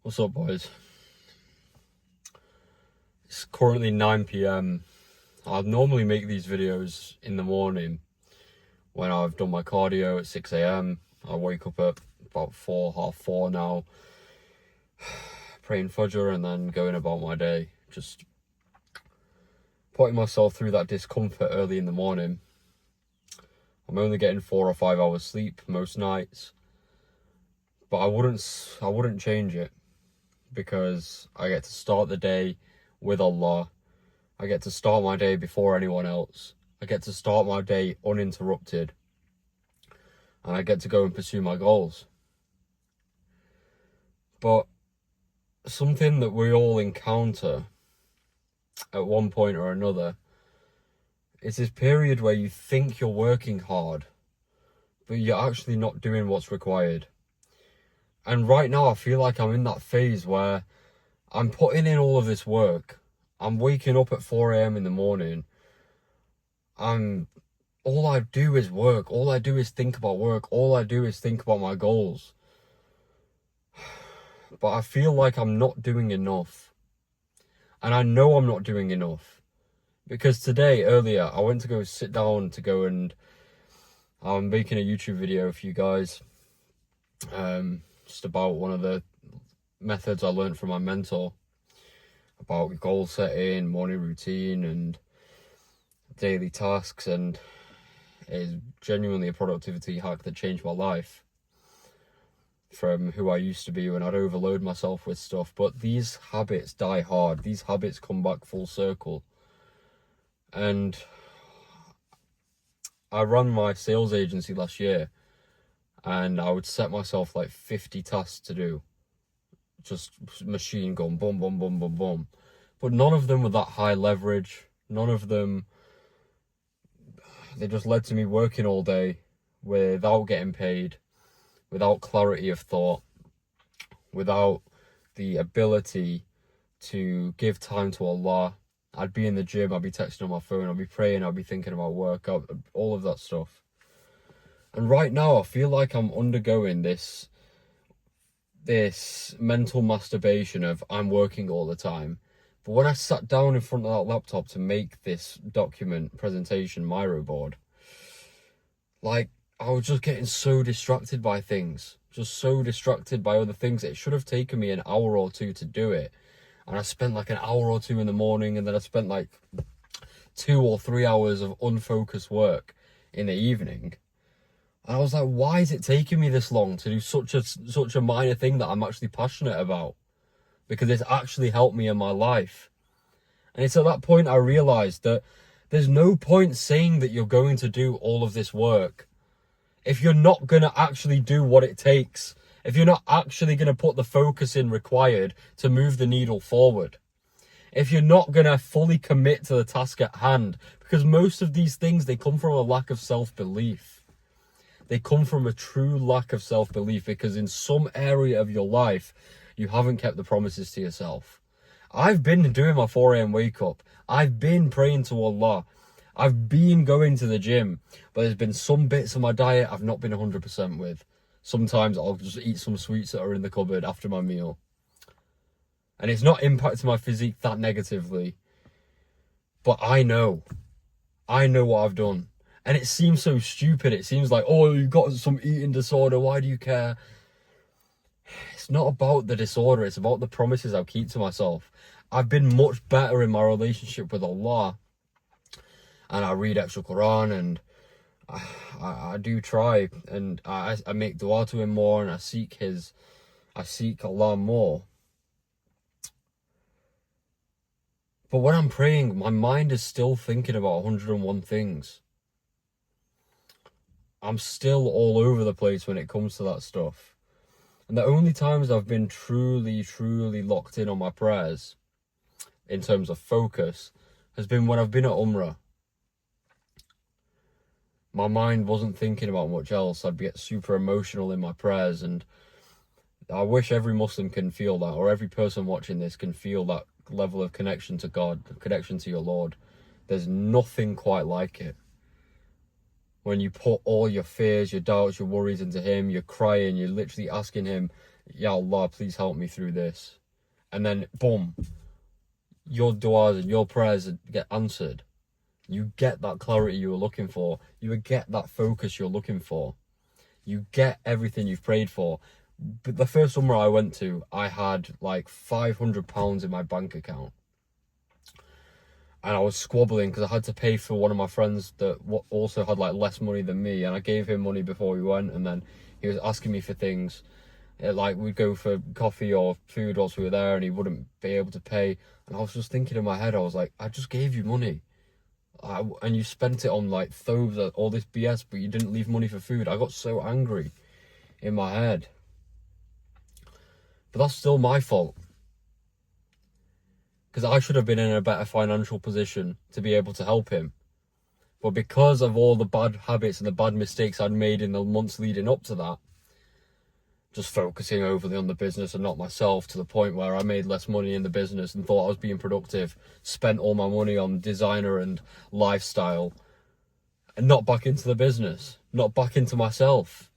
What's up, boys? It's currently 9 p.m. I'd normally make these videos in the morning when I've done my cardio at 6 a.m. I wake up at about 4, half 4 now, praying Fajr and then going about my day. Just putting myself through that discomfort early in the morning. I'm only getting 4 or 5 hours sleep most nights, but I wouldn't change it, because I get to start the day with Allah. I get to start my day before anyone else. I get to start my day uninterrupted, and I get to go and pursue my goals. But something that we all encounter at one point or another is this period where you think you're working hard, but you're actually not doing what's required. And right now I feel like I'm in that phase where I'm putting in all of this work. I'm waking up at 4 a.m. in the morning. All I do is work. All I do is think about work. All I do is think about my goals. But I feel like I'm not doing enough. And I know I'm not doing enough. Because today, earlier, I went to go sit down to go and I'm making a YouTube video for you guys. Just about one of the methods I learned from my mentor about goal setting, morning routine and daily tasks, and it is genuinely a productivity hack that changed my life from who I used to be when I'd overload myself with stuff. But these habits die hard. These habits come back full circle. And I ran my sales agency last year, and I would set myself like 50 tasks to do. Just machine gun, boom, boom, boom, boom, boom. But none of them were that high leverage. None of them, they just led to me working all day without getting paid, without clarity of thought, without the ability to give time to Allah. I'd be in the gym, I'd be texting on my phone, I'd be praying, I'd be thinking about work, all of that stuff. And right now I feel like I'm undergoing this mental masturbation of I'm working all the time. But when I sat down in front of that laptop to make this document presentation Miro board, like, I was just getting so distracted by things, just so distracted by other things. It should have taken me an hour or two to do it, and I spent like an hour or two in the morning, and then I spent like 2 or 3 hours of unfocused work in the evening. And I was like, why is it taking me this long to do such a minor thing that I'm actually passionate about? Because it's actually helped me in my life. And it's at that point I realized that there's no point saying that you're going to do all of this work if you're not going to actually do what it takes, if you're not actually going to put the focus in required to move the needle forward, if you're not going to fully commit to the task at hand. Because most of these things, they come from a lack of self-belief. They come from a true lack of self-belief, because in some area of your life, you haven't kept the promises to yourself. I've been doing my 4 a.m. wake up. I've been praying to Allah. I've been going to the gym. But there's been some bits of my diet I've not been 100% with. Sometimes I'll just eat some sweets that are in the cupboard after my meal. And it's not impacted my physique that negatively. But I know what I've done. And it seems so stupid. It seems like, oh, you've got some eating disorder. Why do you care? It's not about the disorder. It's about the promises I'll keep to myself. I've been much better in my relationship with Allah. And I read extra Quran, and I do try. And I make dua to him more, and I seek Allah more. But when I'm praying, my mind is still thinking about 101 things. I'm still all over the place when it comes to that stuff. And the only times I've been truly, truly locked in on my prayers, in terms of focus, has been when I've been at Umrah. My mind wasn't thinking about much else. I'd get super emotional in my prayers, and I wish every Muslim can feel that, or every person watching this can feel that level of connection to God, connection to your Lord. There's nothing quite like it. When you put all your fears, your doubts, your worries into him, you're crying, you're literally asking him, Ya Allah, please help me through this. And then, boom, your du'as and your prayers get answered. You get that clarity you were looking for. You get that focus you're looking for. You get everything you've prayed for. But the first Umrah I went to, I had like £500 in my bank account. And I was squabbling because I had to pay for one of my friends that also had like less money than me. And I gave him money before we went. And then he was asking me for things. Like we'd go for coffee or food whilst we were there and he wouldn't be able to pay. And I was just thinking in my head, I was like, I just gave you money. And you spent it on like thobes, all this BS, but you didn't leave money for food. I got so angry in my head. But that's still my fault. Because I should have been in a better financial position to be able to help him. But because of all the bad habits and the bad mistakes I'd made in the months leading up to that, just focusing overly on the business and not myself, to the point where I made less money in the business and thought I was being productive, spent all my money on designer and lifestyle, and not back into the business, not back into myself.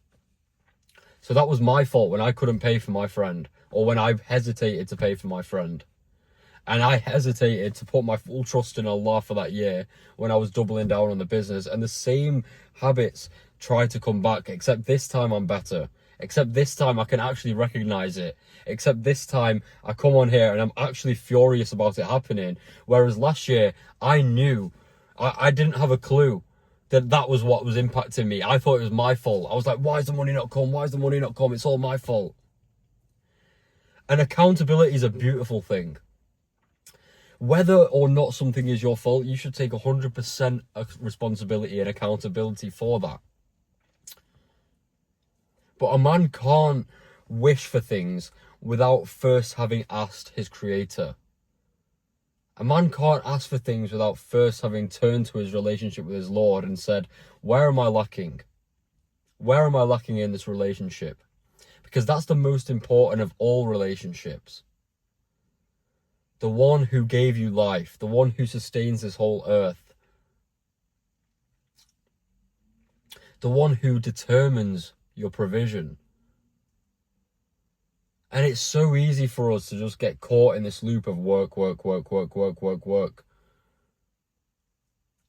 So that was my fault when I couldn't pay for my friend, or when I hesitated to pay for my friend. And I hesitated to put my full trust in Allah for that year when I was doubling down on the business. And the same habits try to come back, except this time I'm better. Except this time I can actually recognize it. Except this time I come on here and I'm actually furious about it happening. Whereas last year I knew, I didn't have a clue that was what was impacting me. I thought it was my fault. I was like, why is the money not come? Why is the money not come? It's all my fault. And accountability is a beautiful thing. Whether or not something is your fault, you should take 100% responsibility and accountability for that. But a man can't wish for things without first having asked his creator. A man can't ask for things without first having turned to his relationship with his Lord and said, where am I lacking? Where am I lacking in this relationship? Because that's the most important of all relationships. The one who gave you life, the one who sustains this whole earth, the one who determines your provision. And it's so easy for us to just get caught in this loop of work.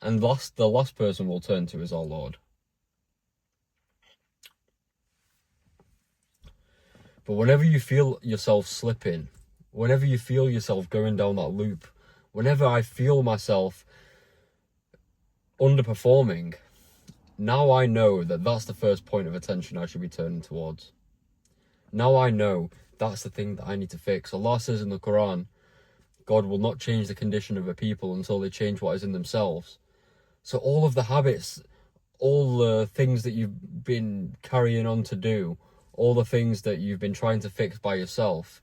And the last person we'll turn to is our Lord. But whenever you feel yourself slipping, whenever you feel yourself going down that loop, whenever I feel myself underperforming, now I know that that's the first point of attention I should be turning towards. Now I know that's the thing that I need to fix. Allah says in the Quran, God will not change the condition of a people until they change what is in themselves. So all of the habits, all the things that you've been carrying on to do, all the things that you've been trying to fix by yourself,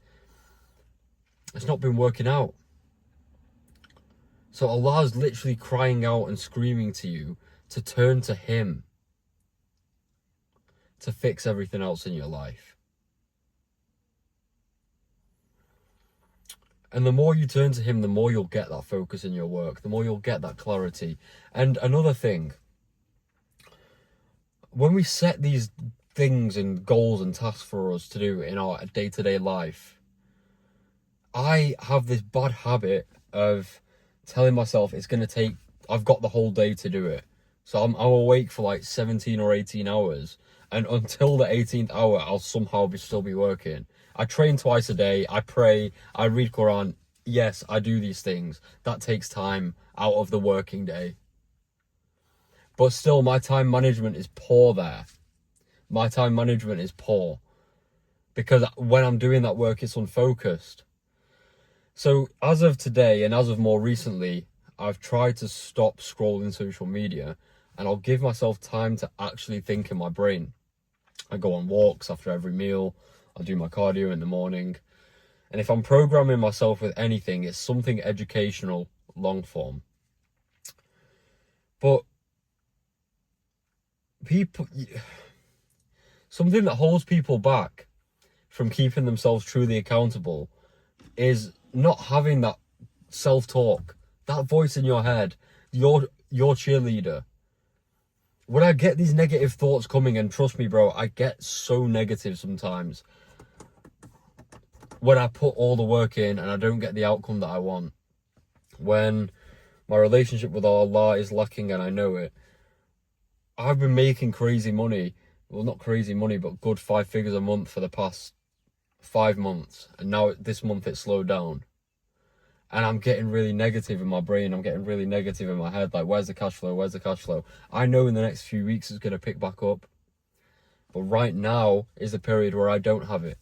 it's not been working out. So Allah is literally crying out and screaming to you to turn to Him to fix everything else in your life. And the more you turn to Him, the more you'll get that focus in your work, the more you'll get that clarity. And another thing, when we set these things and goals and tasks for us to do in our day-to-day life, I have this bad habit of telling myself it's going to take, I've got the whole day to do it. So I'm awake for like 17 or 18 hours. And until the 18th hour, I'll somehow still be working. I train twice a day. I pray. I read Quran. Yes, I do these things. That takes time out of the working day. But still, my time management is poor there. My time management is poor. Because when I'm doing that work, it's unfocused. So as of today, and as of more recently, I've tried to stop scrolling social media, and I'll give myself time to actually think in my brain. I go on walks after every meal. I do my cardio in the morning. And if I'm programming myself with anything, it's something educational, long form. But something that holds people back from keeping themselves truly accountable is not having that self-talk, that voice in your head, your cheerleader. When I get these negative thoughts coming, and trust me, bro, I get so negative sometimes. when I put all the work in and I don't get the outcome that I want, when my relationship with Allah is lacking and I know it. I've been making crazy money, well, not crazy money, but good 5 figures a month for the past 5 months, and now this month it's slowed down. And I'm getting really negative in my brain, I'm getting really negative in my head, like, where's the cash flow, where's the cash flow? I know in the next few weeks it's going to pick back up, but right now is the period where I don't have it.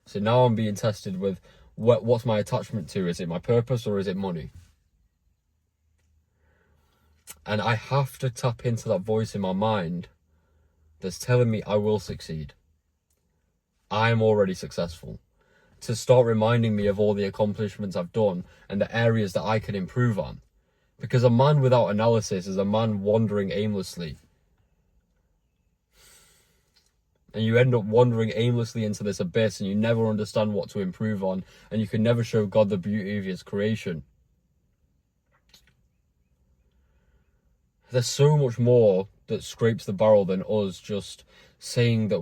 So now I'm being tested with what's my attachment to? Is it my purpose or is it money? And I have to tap into that voice in my mind that's telling me I will succeed. I'm already successful. To start reminding me of all the accomplishments I've done and the areas that I can improve on. Because a man without analysis is a man wandering aimlessly. And you end up wandering aimlessly into this abyss and you never understand what to improve on, and you can never show God the beauty of his creation. There's so much more that scrapes the barrel than us just saying that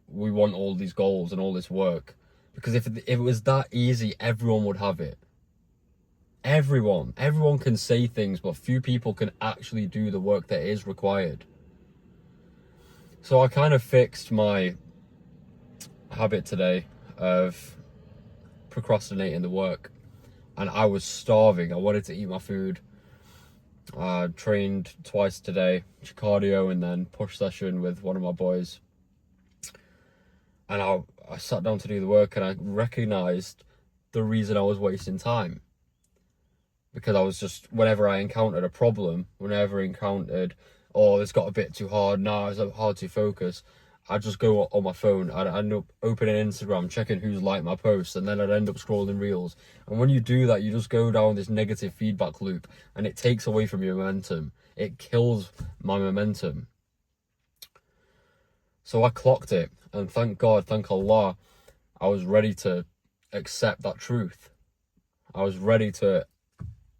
we want all these goals and all this work. Because if it was that easy, everyone would have it. Everyone can say things, but few people can actually do the work that is required. So I kind of fixed my habit today of procrastinating the work, and I was starving. I wanted to eat my food. I trained twice today, cardio and then push session with one of my boys. And I sat down to do the work, and I recognised the reason I was wasting time. Because I was just, whenever I encountered a problem, oh, it's got a bit too hard, now it's hard to focus, I'd just go on my phone, I'd end up opening Instagram, checking who's liked my posts, and then I'd end up scrolling reels. And when you do that, you just go down this negative feedback loop, and it takes away from your momentum. It kills my momentum. So I clocked it, and thank God, thank Allah, I was ready to accept that truth. I was ready to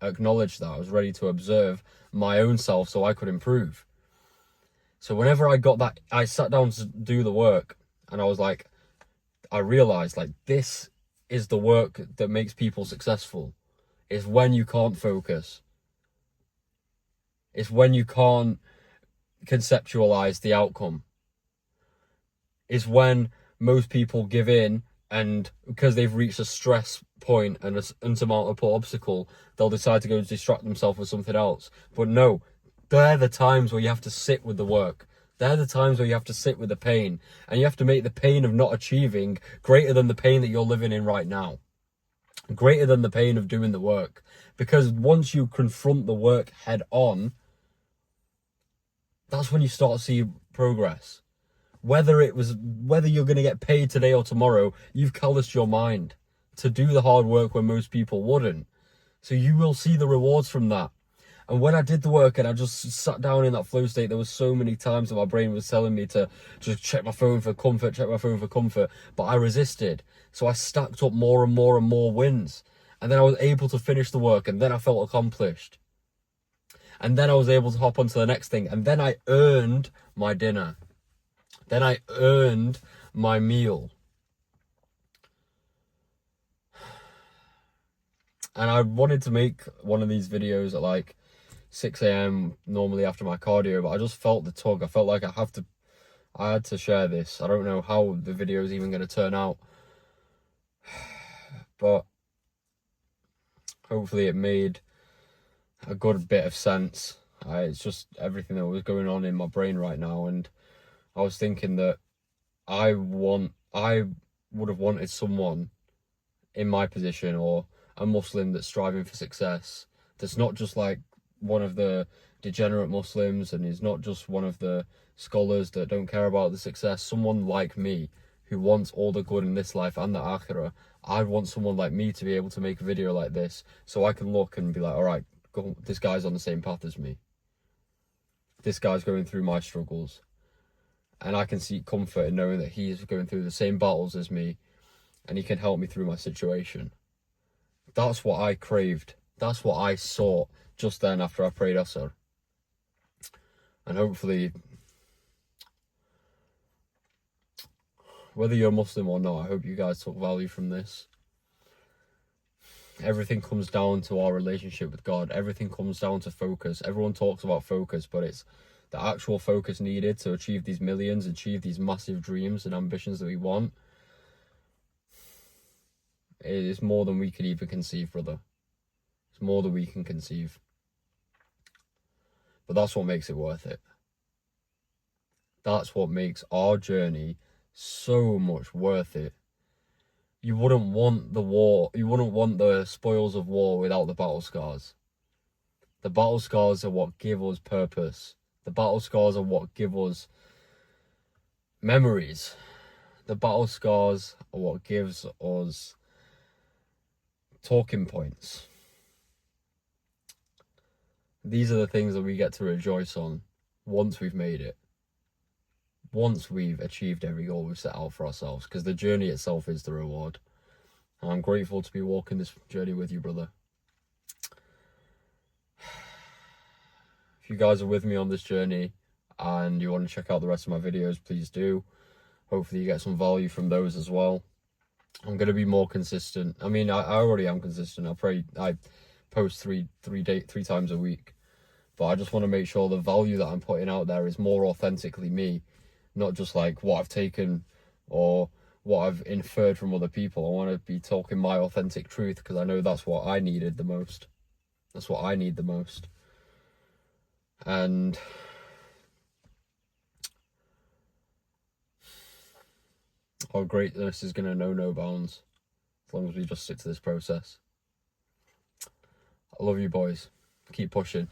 acknowledge that. I was ready to observe my own self so I could improve. So whenever I got that, I sat down to do the work, and I realized, this is the work that makes people successful. It's when you can't focus. It's when you can't conceptualize the outcome. It's when most people give in, and because they've reached a stress point and an insurmountable obstacle, they'll decide to go distract themselves with something else. But no, they're the times where you have to sit with the work. They're the times where you have to sit with the pain, and you have to make the pain of not achieving greater than the pain that you're living in right now. Greater than the pain of doing the work. Because once you confront the work head on, that's when you start to see progress. Whether you're going to get paid today or tomorrow, you've calloused your mind to do the hard work when most people wouldn't. So you will see the rewards from that. And when I did the work and I just sat down in that flow state, there was so many times that my brain was telling me to just check my phone for comfort, but I resisted. So I stacked up more and more and more wins. And then I was able to finish the work, and then I felt accomplished. And then I was able to hop onto the next thing, and then I earned my dinner. Then I earned my meal. And I wanted to make one of these videos at 6 a.m. normally after my cardio, but I just felt the tug. I felt like I had to share this. I don't know how the video is even going to turn out, but hopefully it made a good bit of sense. It's just everything that was going on in my brain right now, and I was thinking that I would have wanted someone in my position, or a Muslim that's striving for success, that's not just like one of the degenerate Muslims, and is not just one of the scholars that don't care about the success. Someone like me who wants all the good in this life and the akhirah. I want someone like me to be able to make a video like this, so I can look and be like, all right, this guy's on the same path as me. This guy's going through my struggles. And I can seek comfort in knowing that he's going through the same battles as me, and he can help me through my situation. That's what I craved. That's what I sought just then after I prayed Asr. And hopefully Whether you're Muslim or not, I hope you guys took value from this. Everything comes down to our relationship with God. Everything comes down to focus. Everyone talks about focus, but it's the actual focus needed to achieve these millions, achieve these massive dreams and ambitions that we want. It is more than we could even conceive, brother. It's more than we can conceive. But that's what makes it worth it. That's what makes our journey so much worth it. You wouldn't want the war, you wouldn't want the spoils of war without the battle scars. The battle scars are what give us purpose. The battle scars are what give us memories. The battle scars are what gives us talking points. These are the things that we get to rejoice on once we've made it. Once we've achieved every goal we've set out for ourselves, because the journey itself is the reward. And I'm grateful to be walking this journey with you, brother. If you guys are with me on this journey and you want to check out the rest of my videos, please do. Hopefully you get some value from those as well. I'm going to be more consistent. I mean, I already am consistent. I post three times a week. But I just want to make sure the value that I'm putting out there is more authentically me. Not just like what I've taken or what I've inferred from other people. I want to be talking my authentic truth, because I know that's what I needed the most. That's what I need the most. And our greatness is going to know no bounds as long as we just stick to this process. I love you, boys. Keep pushing.